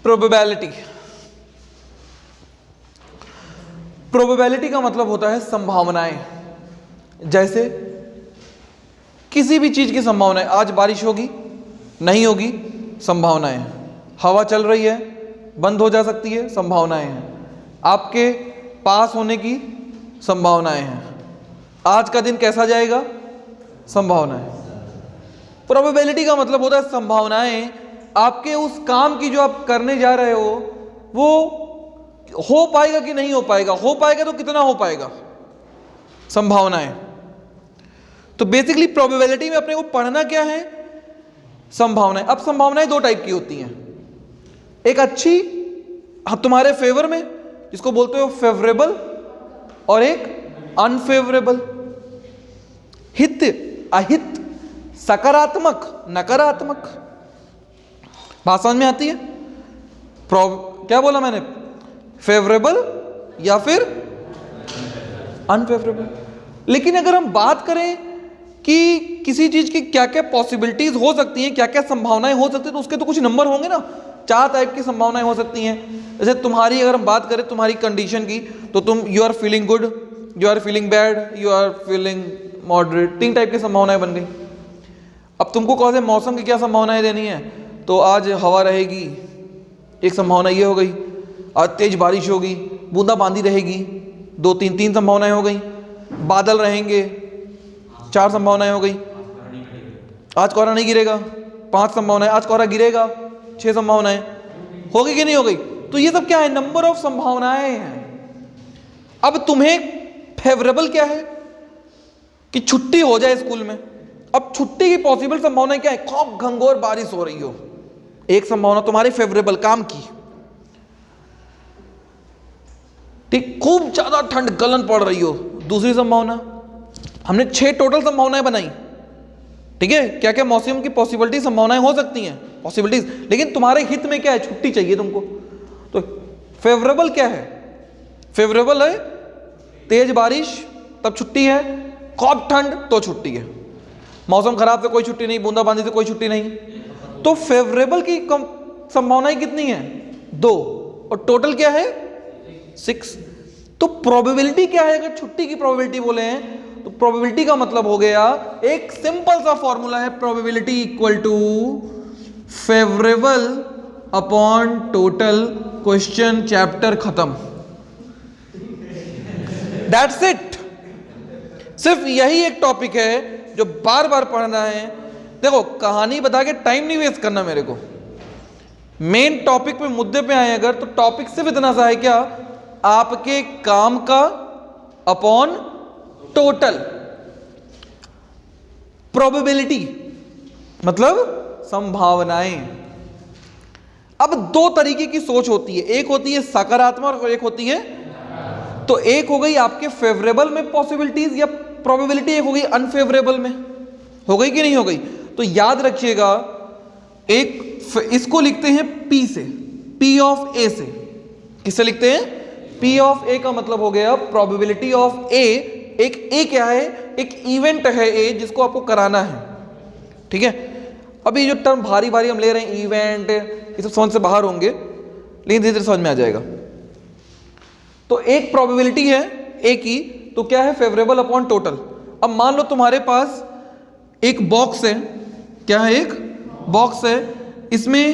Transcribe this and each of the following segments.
Probability. Probability का मतलब होता है संभावनाएं। जैसे किसी भी चीज की संभावना है, आज बारिश होगी नहीं होगी, संभावनाएं हैं। हवा चल रही है, बंद हो जा सकती है, संभावनाएं हैं। आपके पास होने की संभावनाएं हैं। आज का दिन कैसा जाएगा, संभावनाएं। प्रोबेबिलिटी का मतलब होता है संभावनाएं। आपके उस काम की जो आप करने जा रहे हो वो हो पाएगा कि नहीं हो पाएगा, हो पाएगा तो कितना हो पाएगा, संभावनाएं। तो बेसिकली प्रोबेबिलिटी में अपने को पढ़ना क्या है, संभावनाएं। अब संभावनाएं दो टाइप की होती हैं, एक अच्छी तुम्हारे फेवर में जिसको बोलते हो फेवरेबल, और एक अनफेवरेबल, हित अहित, सकारात्मक नकारात्मक। बात समझ में आती है? क्या बोला मैंने, फेवरेबल या फिर अनफेवरेबल। लेकिन अगर हम बात करें कि किसी चीज की क्या क्या पॉसिबिलिटीज हो सकती हैं, क्या क्या संभावनाएं हो सकती हैं, तो उसके तो कुछ नंबर होंगे ना। 4 टाइप की संभावनाएं हो सकती हैं। जैसे तुम्हारी अगर हम बात करें तुम्हारी कंडीशन की, तो तुम you are feeling good, you are feeling bad, you are feeling moderate. 3 type की संभावनाएं बन गई। अब तुमको कौन से मौसम की क्या संभावनाएं देनी है, तो आज हवा रहेगी, एक संभावना ये हो गई। आज तेज बारिश होगी, बूंदाबांदी रहेगी, 3 संभावनाएं हो गई। बादल रहेंगे, 4 संभावनाएं हो गई। आज कोहरा नहीं गिरेगा, 5 संभावनाएं। आज कोहरा गिरेगा, 6 संभावनाएं। होगी कि नहीं हो गई? तो ये सब क्या है, नंबर ऑफ संभावनाएं हैं। अब तुम्हें फेवरेबल क्या है कि छुट्टी हो जाए स्कूल में। अब छुट्टी की पॉसिबल संभावनाएं क्या है, खूब घंघोर बारिश हो रही हो, एक संभावना तुम्हारी फेवरेबल काम की। ठीक, खूब ज्यादा ठंड गलन पड़ रही हो, दूसरी संभावना। हमने 6 टोटल संभावनाएं बनाई। ठीक है, क्या क्या मौसम की पॉसिबिलिटी संभावनाएं हो सकती हैं, पॉसिबिलिटीज। लेकिन तुम्हारे हित में क्या है, छुट्टी चाहिए तुमको। तो फेवरेबल क्या है, फेवरेबल है तेज बारिश तब छुट्टी है, खूब ठंड तो छुट्टी है, मौसम खराब से कोई छुट्टी नहीं, बूंदाबांदी से कोई छुट्टी नहीं। तो फेवरेबल की संभावनाएं कितनी है, 2, और टोटल क्या है 6। तो प्रोबेबिलिटी क्या है, अगर छुट्टी की प्रोबेबिलिटी बोले हैं तो प्रोबेबिलिटी का मतलब हो गया, एक सिंपल सा फॉर्मूला है, probability equal to favourable upon total, question chapter खत्म। That's it. सिर्फ यही एक टॉपिक है जो बार बार पढ़ना है। देखो, कहानी बता के टाइम नहीं वेस्ट करना मेरे को, मेन टॉपिक पे, मुद्दे पे आए अगर, तो टॉपिक सिर्फ इतना सा है, क्या, आपके काम का अपॉन टोटल। प्रोबेबिलिटी मतलब संभावनाएं। अब 2 तरीके की सोच होती है, एक होती है सकारात्मक और एक होती है, तो एक हो गई आपके फेवरेबल में पॉसिबिलिटीज या प्रोबेबिलिटी, एक हो गई अनफेवरेबल में। हो गई कि नहीं हो गई? तो याद रखिएगा, एक इसको लिखते हैं P से, P ऑफ A से। किससे लिखते हैं? P ऑफ A का मतलब हो गया प्रोबेबिलिटी ऑफ A। एक A क्या है, एक इवेंट है A जिसको आपको कराना है। ठीक है, अभी जो टर्म भारी भारी हम ले रहे हैं, इवेंट, ये सब समझ से बाहर होंगे, लेकिन धीरे धीरे समझ में आ जाएगा। तो एक प्रोबेबिलिटी है A की, तो क्या है, फेवरेबल अपॉन टोटल। अब मान लो तुम्हारे पास एक बॉक्स है, क्या है, एक बॉक्स है, इसमें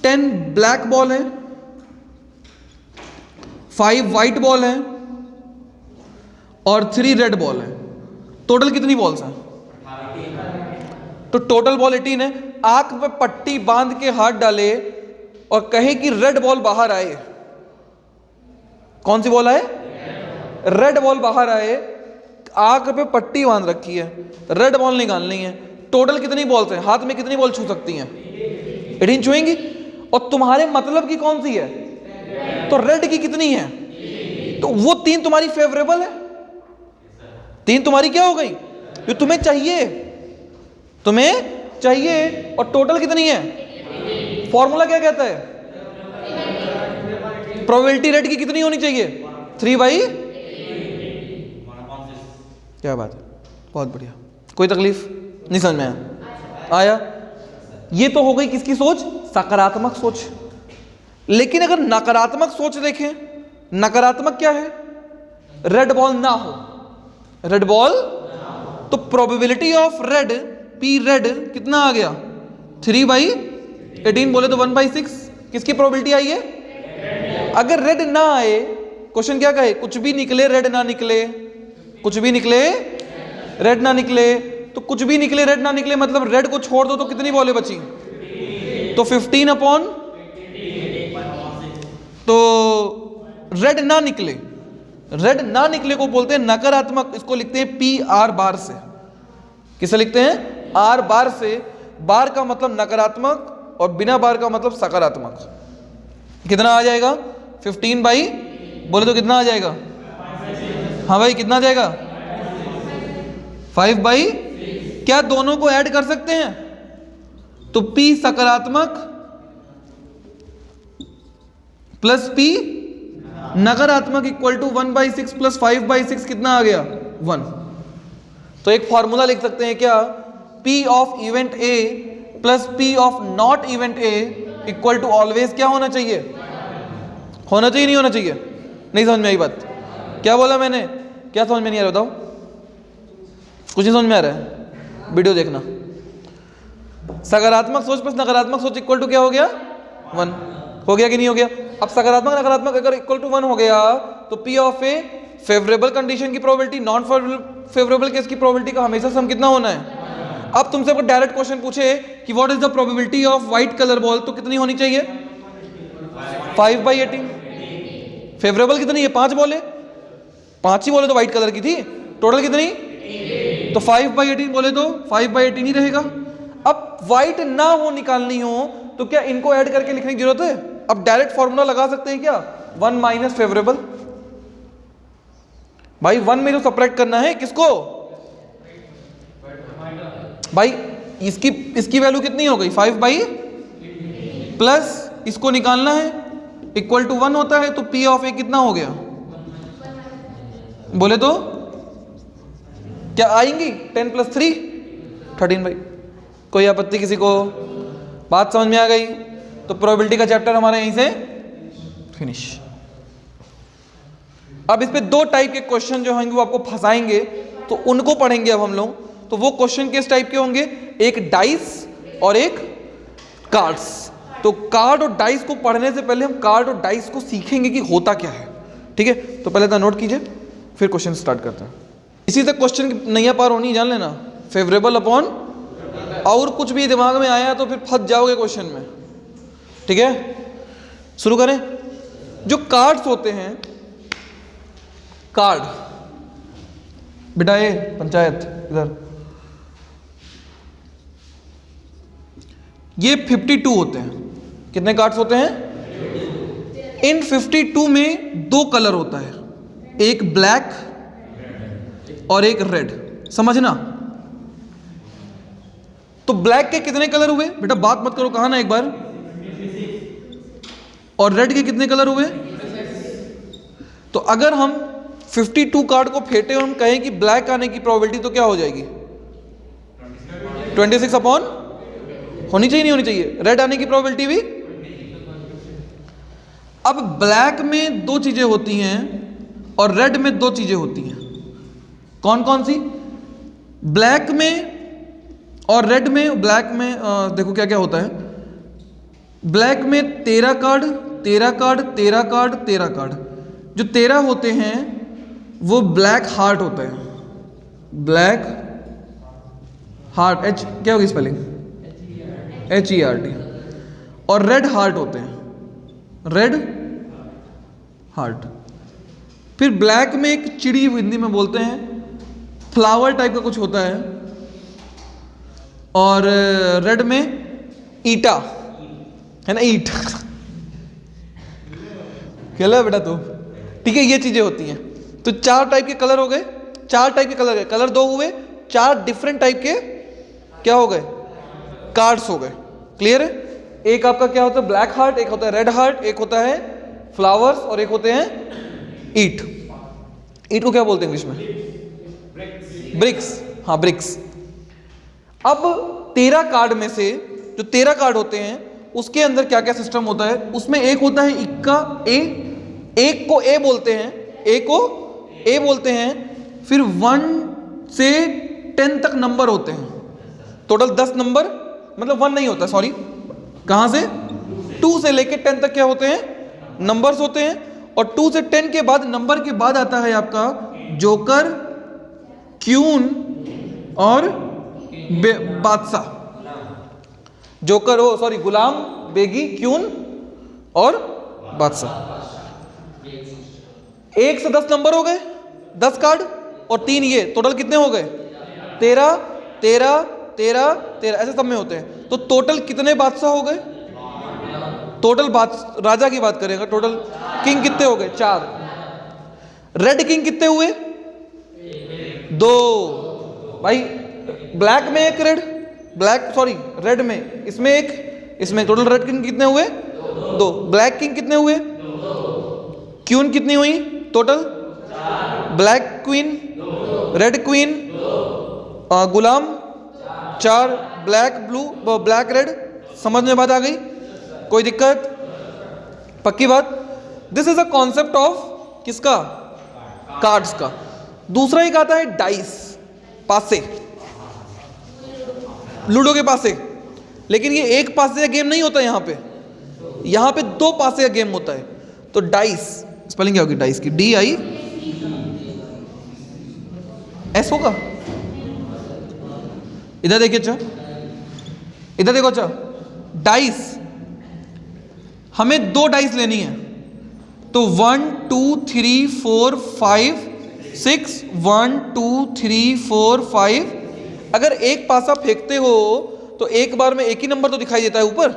10 ब्लैक बॉल है, 5 व्हाइट बॉल है और 3 रेड बॉल है। टोटल कितनी बॉल्स हैं? तो टोटल बॉल 18 है। आंख में पट्टी बांध के हाथ डाले और कहे कि रेड बॉल बाहर आए, कौन सी बॉल आए? रेड बॉल बाहर आए। आंख पे पट्टी बांध रखी है, रेड बॉल निकालनी है। टोटल कितनी बॉल्स हैं? हाथ में कितनी बॉल छू सकती हैं? 18 छुएंगी। और तुम्हारे मतलब की कौन सी है? तो रेड की कितनी है? तो वो 3 तुम्हारी फेवरेबल है, 3 तुम्हारी क्या हो गई, जो तुम्हें चाहिए, तुम्हें चाहिए। और टोटल कितनी है? फॉर्मूला क्या कहता है? प्रोबेबिलिटी रेड की कितनी होनी चाहिए? 3/। क्या बात है, बहुत बढ़िया। कोई तकलीफ नहीं समझ में आया? ये तो हो गई किसकी सोच? सकारात्मक सोच। लेकिन अगर नकारात्मक सोच देखें, नकारात्मक क्या है? रेड बॉल ना हो, रेड बॉल, तो probability of red, P red कितना आ गया? 3/18 बोले तो 1/6। किसकी प्रोबेबिलिटी आई है? अगर रेड ना आए, क्वेश्चन क्या कहे? कुछ भी निकले रेड ना निकले, कुछ भी निकले रेड ना निकले, तो कुछ भी निकले रेड ना निकले मतलब रेड को छोड़ दो तो कितनी बॉलें बची? तो 15 तो रेड ना निकले, रेड ना निकले को बोलते हैं नकारात्मक। इसको लिखते हैं पी आर बार से। किसे लिखते हैं? आर बार से। बार का मतलब नकारात्मक और बिना बार का मतलब सकारात्मक। कितना आ जाएगा? 15 बोले तो कितना आ जाएगा? हाँ भाई कितना आ जाएगा? 5/, क्या दोनों को ऐड कर सकते हैं? तो P सकारात्मक प्लस P नकारात्मक इक्वल टू 1/6 प्लस 5/6 कितना आ गया? 1। तो एक फॉर्मूला लिख सकते हैं क्या? P of event A plus P of not event A equal to always क्या होना चाहिए? होना चाहिए नहीं होना चाहिए? नहीं समझ में आई बात? क्या बोला मैंने? क्या समझ में नहीं आ रहा? बताओ, कुछ नहीं समझ में आ रहा है? वीडियो देखना। सकारात्मक सोच प्लस नकारात्मक सोच इक्वल टू क्या हो गया? 1 हो गया कि नहीं हो गया? अब सकारात्मक नकारात्मक अगर इक्वल टू 1 हो गया तो P of A favourable condition की प्रोबेबिलिटी, नॉन फेवरेबल केस की प्रोबेबिलिटी का हमेशा सम कितना होना है? अब तुमसे कोई डायरेक्ट क्वेश्चन पूछे कि what is the probability of white colour ball, तो कितनी होनी चाहिए? 5/18। फेवरेबल कितनी है? 5 बॉले, 5 ही बोले तो व्हाइट कलर की थी, टोटल कितनी? तो 5/18 बोले तो 5/18 ही रहेगा। अब व्हाइट ना हो निकालनी हो तो क्या इनको ऐड करके लिखने की जरूरत है? अब डायरेक्ट फॉर्मूला लगा सकते हैं क्या? 1 माइनस फेवरेबल। भाई 1 में तो सब्ट्रैक्ट करना है किसको? भाई इसकी वैल्यू कितनी हो गई? 5/, प्लस इसको निकालना है इक्वल टू 1 होता है, तो P ऑफ ए कितना हो गया? बोले तो क्या आएंगी? 10 + 3 13 भाई। कोई आपत्ति किसी को? बात समझ में आ गई? तो प्रोबेबिलिटी का चैप्टर हमारा यहीं से फिनिश। अब इस पे 2 टाइप के क्वेश्चन जो होंगे वो आपको फंसाएंगे, तो उनको पढ़ेंगे अब हम लोग। तो वो क्वेश्चन किस टाइप के होंगे? एक डाइस और एक कार्ड्स। तो कार्ड और डाइस को पढ़ने से पहले हम कार्ड और डाइस को सीखेंगे कि होता क्या है। ठीक है, तो पहले तो नोट कीजिए, फिर क्वेश्चन स्टार्ट करते हैं। इसी तक क्वेश्चन की नैया पार होनी, जान लेना। फेवरेबल अपॉन, और कुछ भी दिमाग में आया तो फिर फंस जाओगे क्वेश्चन में। ठीक है, शुरू करें। जो कार्ड्स होते हैं, कार्ड बेटा ये पंचायत इधर, ये 52 होते हैं। कितने कार्ड्स होते हैं? इन 52 में 2 कलर होता है, एक ब्लैक और एक रेड। समझना। तो ब्लैक के कितने कलर हुए? बेटा बात मत करो, कहा ना एक बार। और रेड के कितने कलर हुए? तो अगर हम 52 कार्ड को फेंटे और हम कहें कि ब्लैक आने की प्रोबेबिलिटी, तो क्या हो जाएगी? 26 अपॉन, होनी चाहिए नहीं होनी चाहिए? रेड आने की प्रोबेबिलिटी भी। अब ब्लैक में 2 चीजें होती हैं और रेड में 2 चीजें होती हैं। कौन कौन सी? ब्लैक में और रेड में। ब्लैक में देखो क्या क्या होता है। ब्लैक में 13 कार्ड, 13 कार्ड, 13 कार्ड, 13 कार्ड। जो 13 होते हैं वो ब्लैक हार्ट होते हैं। ब्लैक हार्ट, एच क्या होगी स्पेलिंग? HERT। और रेड हार्ट होते हैं, रेड हार्ट। फिर ब्लैक में एक चिड़ी, हिंदी में बोलते हैं फ्लावर टाइप का कुछ होता है। और रेड में ईटा है ना, ईट खेला बेटा तू। ठीक है, ये चीजें होती हैं। तो 4 टाइप के कलर हो गए, 4 टाइप के कलर, कलर 2 हुए, 4 डिफरेंट टाइप के क्या हो गए? कार्ड्स हो गए। क्लियर है? एक आपका क्या होता है? ब्लैक हार्ट, एक होता है रेड हार्ट, एक होता है फ्लावर्स और एक होते हैं ईट। ईट को क्या बोलते हैं इंग्लिश में? ब्रिक्स। हाँ ब्रिक्स। अब 13 कार्ड में से जो 13 कार्ड होते हैं उसके अंदर क्या क्या सिस्टम होता है, उसमें एक होता है इक्का ए, एक को ए बोलते हैं, एक को ए बोलते हैं, फिर 1 से 10 तक नंबर होते हैं, टोटल 10 नंबर, मतलब 1 नहीं होता, सॉरी, कहाँ से 2 से लेके 10 तक क्या होते हैं, नंबर्स होते हैं। और 2 से 10 के बाद नंबर के बाद आता है आपका जोकर, क्यून और बादशाह, जोकर हो सॉरी गुलाम, बेगी, क्यून और बादशाह। 1 से 10 नंबर हो गए, 10 कार्ड और 3 ये, टोटल कितने हो गए, 13 13 13 13, ऐसे सब में होते हैं। तो टोटल कितने बादशाह हो गए, टोटल राजा की बात करेंगे, टोटल किंग कितने हो गए, 4। रेड किंग कितने हुए, 2 भाई, ब्लैक में एक रेड, ब्लैक सॉरी रेड में, इसमें एक, इसमें टोटल रेड किंग कितने हुए, 2। ब्लैक किंग कितने हुए, क्वीन कितनी हुई total, black queen, red queen, गुलाम 4, ब्लैक ब्लू, ब्लैक रेड। समझ में बात आ गई, कोई दिक्कत, पक्की बात। This is a concept of किसका, कार्ड्स का। दूसरा एक आता है डाइस, पासे, लूडो के पासे, लेकिन ये एक पासे का गेम नहीं होता, यहाँ पे 2 पासे का गेम होता है। तो डाइस, स्पेलिंग क्या होगी डाइस की, DIS होगा। इधर देखिए, अच्छा इधर देखो, अच्छा डाइस, हमें 2 डाइस लेनी है, तो 1 2 3 4 5 6, 1 2 3 4 5। अगर एक पासा फेंकते हो तो एक बार में एक ही नंबर तो दिखाई देता है, ऊपर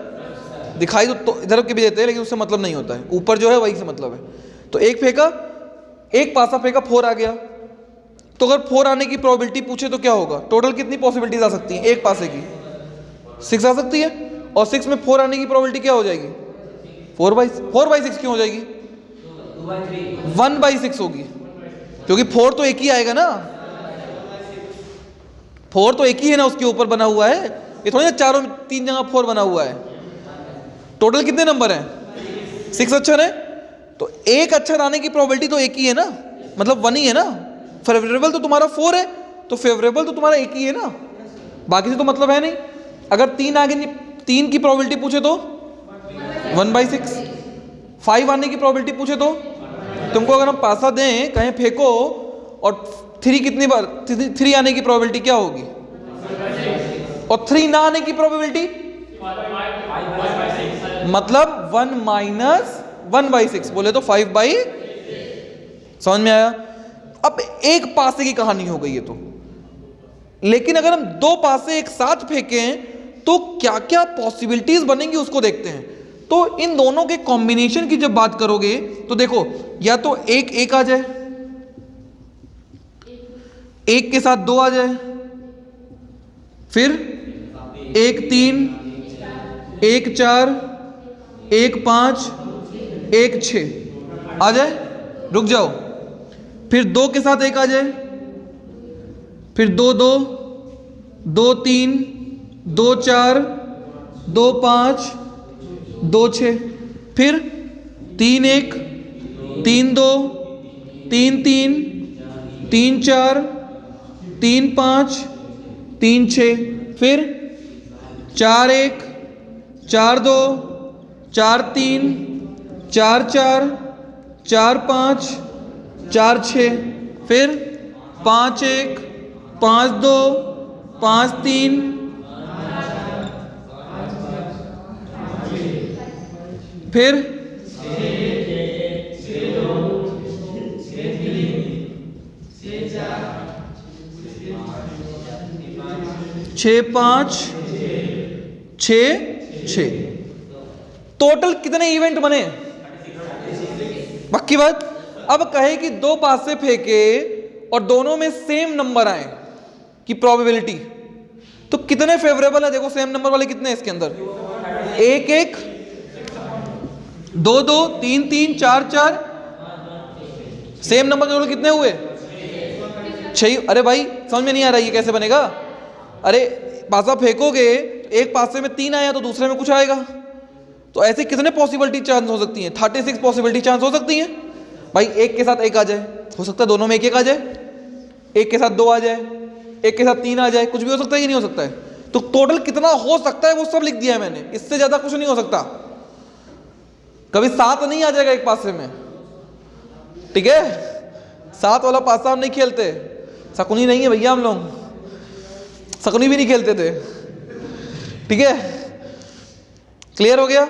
दिखाई तो इधर के भी देते हैं, लेकिन उससे मतलब नहीं होता है, ऊपर जो है वही से मतलब है। तो एक फेंका, एक पासा फेंका, 4 आ गया, तो अगर 4 आने की प्रोबेबिलिटी पूछे तो क्या होगा, टोटल कितनी पॉसिबिलिटीज आ सकती हैं एक पासे की, 6 आ सकती है। और 6 में 4 आने की प्रोबेबिलिटी क्या हो जाएगी, 4/6 क्यों हो जाएगी, 1/6 होगी, क्योंकि 4 तो एक ही आएगा ना, 4 तो एक ही है ना, उसके ऊपर बना हुआ है, ये थोड़ी ना चारों 3 जगह 4 बना हुआ है। टोटल कितने नंबर हैं, 6 अक्षर है, तो एक अक्षर आने की प्रोबेबिलिटी तो एक ही है ना, मतलब 1 ही है ना। फेवरेबल तो तुम्हारा 4 है, तो फेवरेबल तो तुम्हारा एक ही है ना, बाकी से तो मतलब है नहीं। अगर 3 आगे, 3 की प्रोबेबिलिटी पूछे तो 1/6, 5 आने की प्रोबेबिलिटी पूछे तो, तुमको अगर हम पासा दें, कहें फेंको, और 3 कितनी बार, 3 आने की प्रोबेबिलिटी क्या होगी, और 3 ना आने की प्रोबेबिलिटी, मतलब 1-1/6, बोले तो 5/, समझ में आया। अब एक पासे की कहानी हो गई है तो, लेकिन अगर हम 2 पासे एक साथ फेंकें तो क्या क्या पॉसिबिलिटीज बनेंगी उसको देखते हैं। तो इन दोनों के कॉम्बिनेशन की जब बात करोगे तो देखो, या तो एक आ जाए, एक के साथ 2 आ जाए, फिर 1 3, 1 4, 1 5, 1 6 आ जाए, रुक जाओ, फिर 2 के साथ 1 आ जाए, फिर 2 2, 2 3, 2 4, 2 5, 2 6, फिर 3 1, 3 2, 3 3, 3 4, 3 5, 3 6, फिर 4 1, 4 2, 4 3, 4 4, 4 5, 4 6, फिर 5 1, 5 2, 5 3, फिर 6 5, 6 6। टोटल कितने इवेंट बने, पक्की बात। अब कहे कि 2 पासे फेंके और दोनों में सेम नंबर आए की प्रोबेबिलिटी, तो कितने फेवरेबल है, देखो सेम नंबर वाले कितने हैं इसके अंदर, 1 1, 2 2, 3 3, 4 4, सेम नंबर टोटल कितने हुए, 6। अरे भाई समझ में नहीं आ रहा ये कैसे बनेगा, अरे पासा फेंकोगे, एक पासे में 3 आया तो दूसरे में कुछ आएगा, तो ऐसे कितने पॉसिबिलिटी चांस हो सकती हैं? 36 पॉसिबिलिटी चांस हो सकती हैं भाई। एक के साथ एक आ जाए, हो सकता है दोनों में एक एक आ जाए, एक के साथ दो आ जाए, एक के साथ तीन आ जाए, कुछ भी हो सकता है कि नहीं हो सकता है? तो टोटल कितना हो सकता है वो सब लिख दिया है मैंने, इससे ज्यादा कुछ नहीं हो सकता। कभी 7 नहीं आ जाएगा एक पासे में, ठीक है? 7 वाला पासा हम नहीं खेलते, शकुनी नहीं है भैया हम लोग, शकुनी भी नहीं खेलते थे, ठीक है? क्लियर हो गया?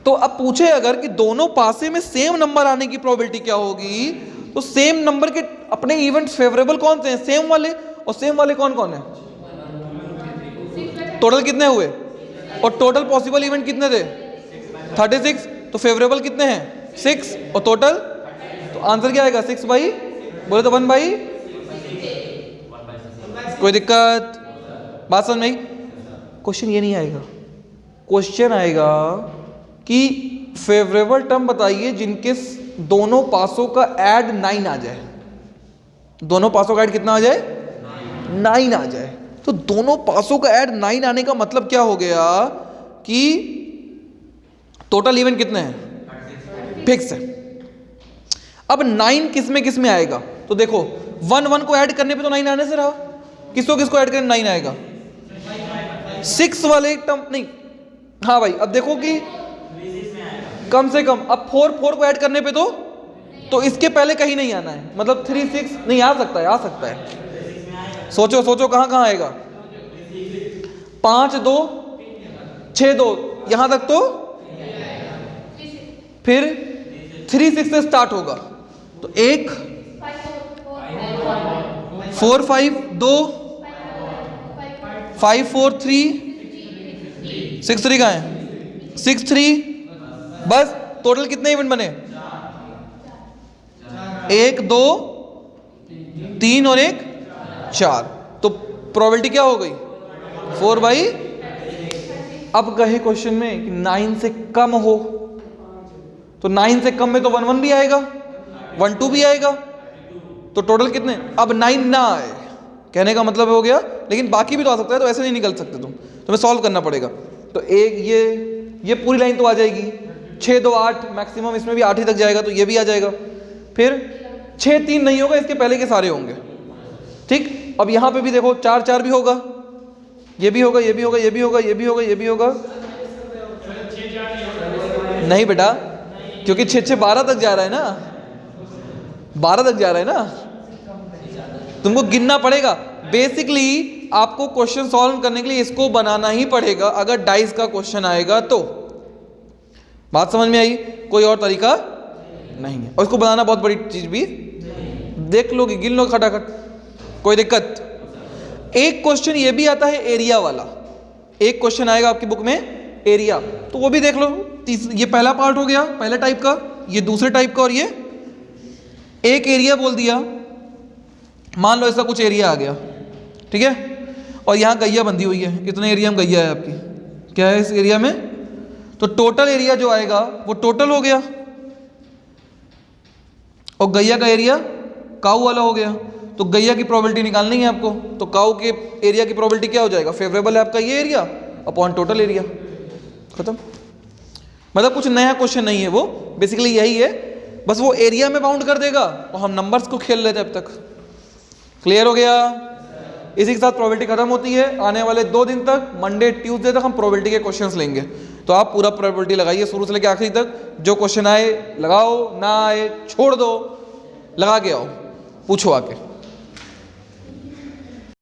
तो अब पूछे अगर कि दोनों पासे में सेम नंबर आने की प्रोबेबिलिटी क्या होगी, तो सेम नंबर के अपने इवेंट्स फेवरेबल कौन से हैं? सेम वाले। और सेम वाले कौन कौन है? टोटल कितने हुए? और टोटल पॉसिबल इवेंट कितने थे? 36। तो फेवरेबल कितने हैं? 6। और टोटल, तो आंसर क्या आएगा? 6 बाई, बोले तो 1 बाई। कोई दिक्कत? बात समझ में आई? क्वेश्चन ये नहीं आएगा, क्वेश्चन आएगा कि फेवरेबल टर्म बताइए जिनके दोनों पासों का ऐड 9 आ जाए। दोनों पासों का ऐड कितना आ जाए? 9 आ जाए। तो दोनों पासों का ऐड 9 आने का मतलब क्या हो गया कि टोटल इवेंट कितने हैं? फिक्स है। अब 9 किस में आएगा? तो देखो 1 को ऐड करने पे तो 9 आने से रहा, किसको ऐड करने 9 आएगा? 6 वाले टर्म नहीं। हाँ भाई, अब देखो कि कम से कम अब 4 को ऐड करने पे तो इसके पहले कहीं नहीं आना है, मतलब 3 6 नहीं आ सकता है, आ सकता है। सोचो कहां आएगा? 5 2 6 2 यहां तक, तो फिर 3 6 से स्टार्ट होगा, तो 1 4 5 2 5 4 3 6 3 कहां है? 6 3। बस टोटल कितने इवेंट बने? 1 2 3 और 1 4। तो प्रोबेबिलिटी क्या हो गई? 4 बाई। अब कहे क्वेश्चन में कि 9 से कम हो, तो 9 से कम में तो 1 1 भी आएगा, 1 2 भी आएगा, तो टोटल कितने? अब 9 ना आए, कहने का मतलब हो गया, लेकिन बाकी भी तो आ सकता है, तो ऐसे नहीं निकल सकते तुम, तुम्हें सॉल्व करना पड़ेगा। तो एक ये पूरी लाइन तो आ जाएगी, 6 2 8 मैक्सिमम, इसमें भी 8 ही तक जाएगा, तो ये भी आ जाएगा। फिर 6 3 नहीं होगा, इसके पहले के सारे होंगे, ठीक। अब यहाँ पे भी देखो 4 4 भी होगा, ये भी होगा, ये भी होगा, ये भी होगा, ये भी होगा, ये भी होगा। नहीं बेटा, क्योंकि 6 6 12 तक जा रहा है ना, 12 तक जा रहा है ना, तुमको गिनना पड़ेगा। बेसिकली आपको क्वेश्चन सॉल्व करने के लिए इसको बनाना ही पड़ेगा, अगर डाइस का क्वेश्चन आएगा तो। बात समझ में आई? कोई और तरीका नहीं है, और इसको बनाना बहुत बड़ी चीज भी, देख लोगे, गिन लो खटाखट, कोई दिक्कत? एक क्वेश्चन ये भी आता है एरिया वाला, एक क्वेश्चन आएगा आपकी बुक में एरिया, तो वो भी देख लो। ये पहला पार्ट हो गया, पहले टाइप का, ये दूसरे टाइप का, और ये एक एरिया बोल दिया, मान लो ऐसा कुछ एरिया आ गया, ठीक है, और यहाँ गैया बंधी हुई है, इतने एरिया में गैया है आपकी, क्या है इस एरिया में, तो टोटल एरिया जो आएगा वो टोटल हो गया, और गैया का एरिया काऊ वाला हो गया। तो गैया की प्रोबेबिलिटी निकालनी है आपको, तो काऊ के एरिया की प्रोबेबिलिटी क्या हो जाएगा? फेवरेबल है आपका ये एरिया अपॉन टोटल एरिया, खत्म। मतलब कुछ नया क्वेश्चन नहीं है वो, बेसिकली यही है, बस वो एरिया में बाउंड कर देगा और हम नंबर्स को खेल लेते अब तक। क्लियर हो गया? इसी के साथ प्रोबेबिलिटी खत्म होती है। आने वाले 2 दिन तक, मंडे ट्यूसडे तक हम प्रोबेबिलिटी के क्वेश्चंस लेंगे, तो आप पूरा प्रोबेबिलिटी लगाइए शुरू से लेकर आखिरी तक, जो क्वेश्चन आए लगाओ, ना आए छोड़ दो, लगा के आओ, पूछो आके।